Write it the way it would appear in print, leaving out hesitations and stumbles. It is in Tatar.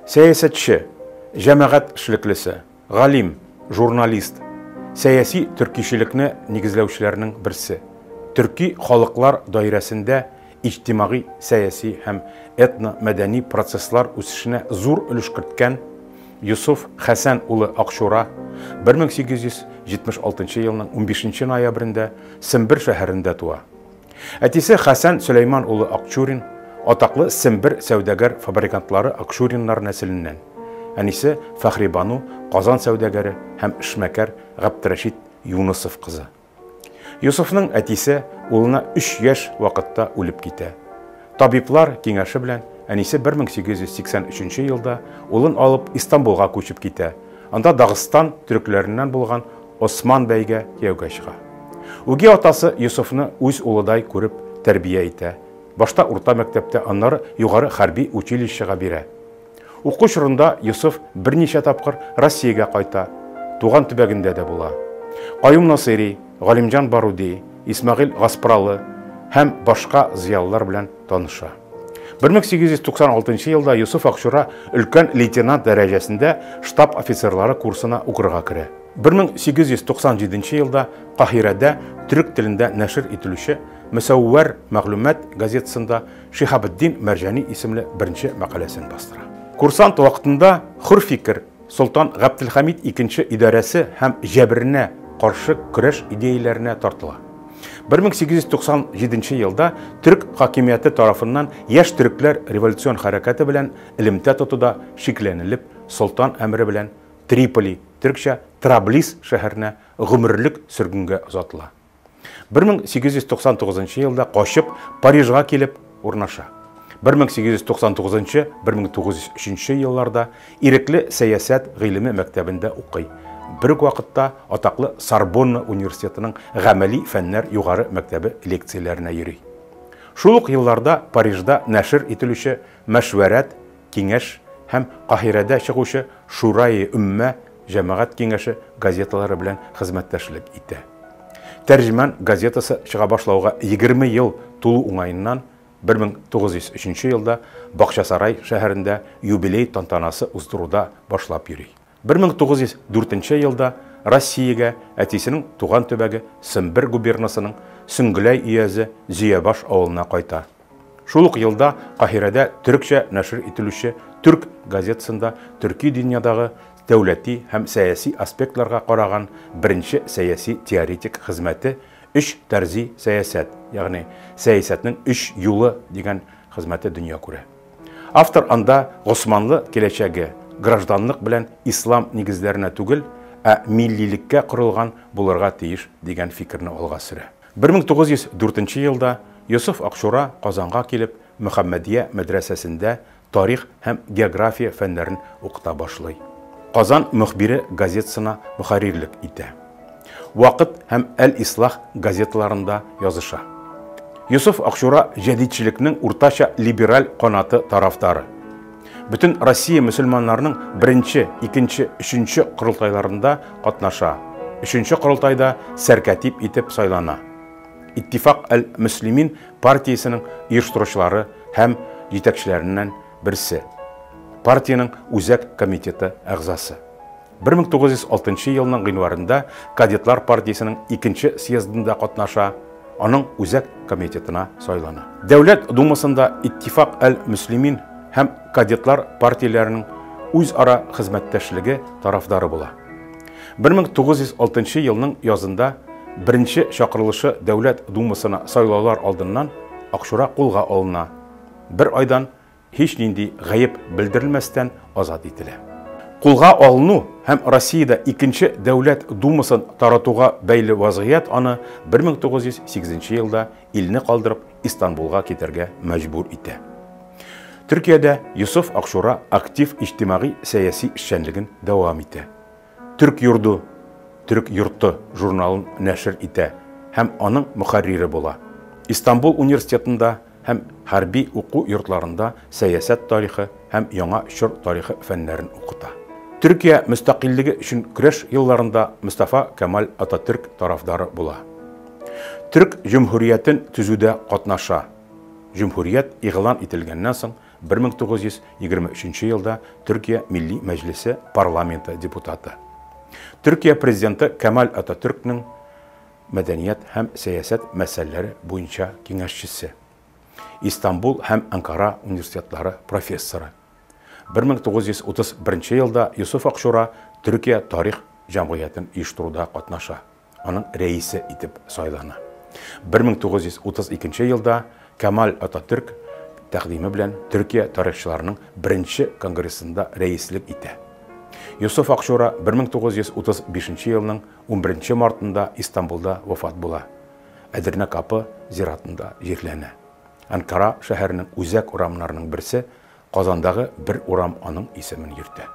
Сәясәтче, җәмәгать эшлеклесе, галим, журналист, сәяси төркишелекне нигезләүчеләрнең берсе. Төрки халыклар даирәсендә иҗтимагый, сәяси һәм этно-мәдәни процесслар үсешенә зур өлеш керткән Юсуф Хәсән улы Акчура 1876 елның 15 ноябрендә Сембер шәһәрендә туа. Әтисе Хәсән Сөләйман улы Акчурин атаклы Сембер сәүдәгәр фабрикантлары Акчуриннар нәселеннән. Әнисе Фәхрибану Казан сәүдәгәре һәм эшмәкәр Габдрәшит Юнысов кызы. Юсуфның әтисе улына 3 яшь вакытта үлеп китә. Табиблар киңәше белән әнисе 1883 елда улын алып Истанбулга күчеп китә. Анда Дагыстан төрекләреннән булган Осман бәйгә кияүгә чыга. Үги атасы Юсуфны үз улыдай күреп тәрбия итә. Башта урта мәктәптә, аннары югары хәрби училищега бирә. Уку чорында Юсуф берничә тапкыр Россиягә кайта. Туган төбәгендә дә була. Каюм Насыйри, Галимҗан Баруди, Исмәгыйль Гаспралы һәм башка зыялылар белән таныша. 1896 елда Юсуф Акчура өлкән лейтенант дәрәҗәсендә штаб офицерлары курсына укырга керә. 1897 елда Каһирәдә төрек телендә нәшер ителүче Мөсәввәр мәгълүмат газетасында Шиһабетдин Мәрҗани исемле беренче мәкаләсен бастыра. Курсант вакытында хур фикер Солтан Габделхамид II идарәсе һәм җәберенә каршы көрәш идеяләренә тартыла. 1897 елда Түрк хакимияте тарафыннан яшь төрекләр революцион хәрәкәте белән элемтә тотуда шикләнелеп, Солтан әмере белән Триполи, төркчә Траблис шәһәренә гомерлек сөргенгә озатыла. 1899 елда качып Парижга килеп урнаша. 1899-1903 елларда ирекле сәясәт гыйлеме мәктәбендә укый. Бер вакытта атаклы Сорбонна университетының гамәли фәннәр югары мәктәбе лекцияләренә йөри. Шул ук елларда Парижда нәшер ителүче Мәшвәрәт, Киңәш һәм Каһирәдә чыгучы Шурай Умма җәмәгать киңәше газеталары белән хезмәттәшлек итә. Тәрҗеман газетасы чыга башлауга 20 ел тулу уңаеннан 1903 елда Бакчасарай шәһәрендә юбилей тантанасы уздыруда башлап йөри. 1904 елда Россиягә әтисенең туган төбәге Сембер губернасының Сөңгеләй өязе Зөябаш авылына кайта. Шул ук елда Каһирәдә төркчә нәшер ителүче Түрк газетасында төрки дөньядагы дәүләти һәм сәяси аспектларга караган беренче сәяси теоретик хезмәте 3 тәрзи сәясәт, ягъни сәясәтнең 3 юлы дигән хезмәте дөнья күрә. Автор анда Госманлы киләчәге, гражданлык белән ислам нигезләренә түгел, миллилеккә корылган булырга тиеш дигән фикерне алга сөрә. 1904 елда Юсуф Акчура Казанга килеп, Мөхәммәдия мәдрәсәсендә тарих һәм география фәннәрен укыта башлый. Казан мөхбире газетасына мөхәррирлек итә. Вакыт һәм Әл-Ислах газеталарында языша. Юсуф Акчура җәдитчелекнең уртача либераль канаты тарафдары. Бүтән Россия мөселманнарының 1-нче, 2-нче, 3-нче курултайларында катнаша. 3-нче курултайда сәркәтип итеп сайлана. Иттифак әл-Мөслимин партиясының оештыручылары һәм җитәкчеләреннән берсе. Партияның үзәк комитеты әгъзасы. 1906 елның гыйнварында Кадетлар партиясының 2-нче съездында катнаша, аның үзәк комитетына сайлана. Дәүләт думасында Иттифак әл-Мөслимин һәм Кадетлар партияләренең үзара хезмәттәшлеге тарафдары була. 1906 елның язында беренче чакырылышы Дәүләт думасына сайлаулар алдыннан Акчура кулга алына. Бер айдан һич нинди гаеп белдерелмәстән азат ителә. Кулга алыну һәм Россиядә 2-нче Дәүләт думасын таратуга бәйле вазгыять аны 1908 елда илне калдырып Истанбулга китәргә мәҗбүр итә. Төркиядә Юсуф Акчура актив иҗтимагый сәяси эшчәнлеген дәвам итә. Түрк йорты, Түрк йорты журналын нәшер итә һәм аның мөхәррире була. Истанбул университетында һәм хәрби уку йортларында сәясәт тарихы һәм яңа чор тарихы фәннәрен укыта. Төркия мөстәкыйльлеге өчен көрәш елларында Мустафа Камал Ататürk тарафдары була. Түрк җумһуриятен төзүдә катнаша. Җумһурият игълан ителгәннән соң 1923 елда Түркия Милли Мәжлесе парламенты депутаты. Түркия президенті Кемаль Ататүркнің мәдәният һәм сәясәт мәсьәләләре буенча киңәшчесе. Истанбул һәм Анкара университетлары профессоры. 1931 елда Юсуф Акшура Түркия тарих җәмгыятен оештыруда катнаша. Аның рәисе итеп сайлана. 1932 елда Кемаль Ататүрк тәкъдиме белән Түркия тарихчыларының беренче конгрессында рәислек итә. Юсуф Акшура 1935 елның 11 мартында Истанбулда вафат була. Әдерне капы зиратында җирләнә. Анкара шәһәренең үзәк урамнарының берсе Казандагы бер урам аның исемен йөртә.